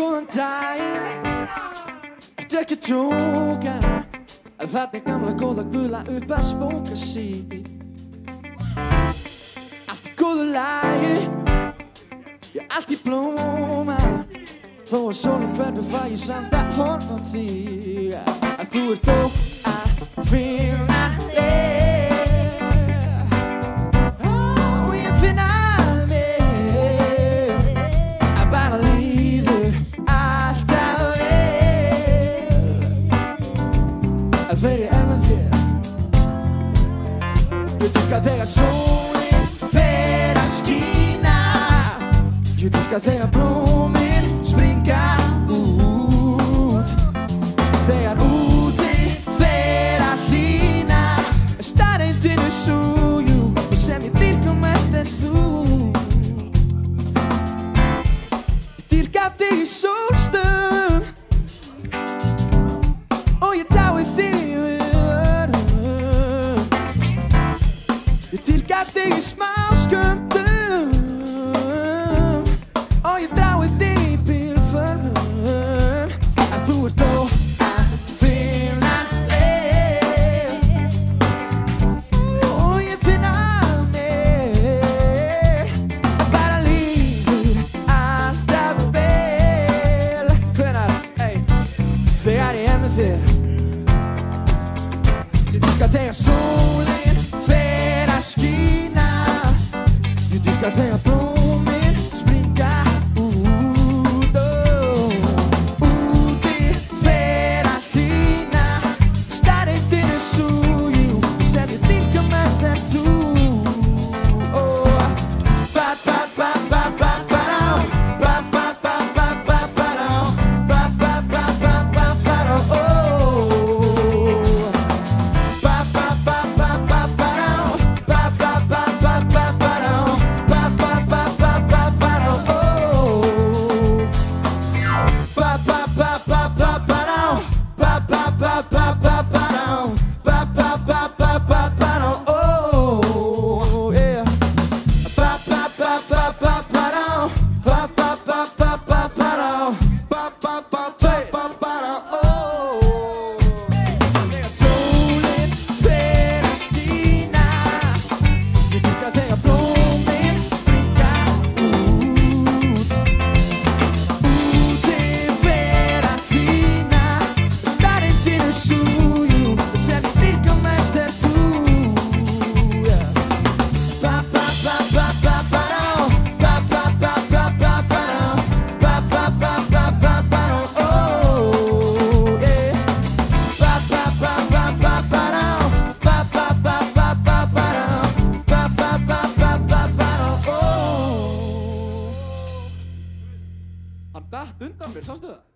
Góðan daginn, ertu ekki að djóka? Þarna gamla góða gula upp að spóka sig. Allt í góðu lagi, já allt í blóma. Þó að sólin hverfi fæ ég samt að horfa á þig. Að þú ert óaðfinnanleg. Og ég finn að mér að bara líður alltaf vel. Að þegar ég er með þér, ég dýrka þegar sólin fer að skína. Ég dýrka þegar blómin springa út. Þegar úti fer að hlýna, staðreyndin sú, jú, sem ég dýrka mest er þú. Ég dýrka þig í sólstöðum og ég dái þig við örum. Ég dýrka þig í smáskömmtum og ég drái þig í bílförmum. Að þú ert óaðfinnanleg. Og ég finn að mér að bara líður alltaf vel. Hvenær, þegar ég er með þér. Ég dýrka þegar sólin fer að skína. Ég dýrka þegar blómin springa út. Úti fer að hlýna, staðreyndin sú, jú, sem ég dýrka mest er þú. Hann datt undan mér, sástu það?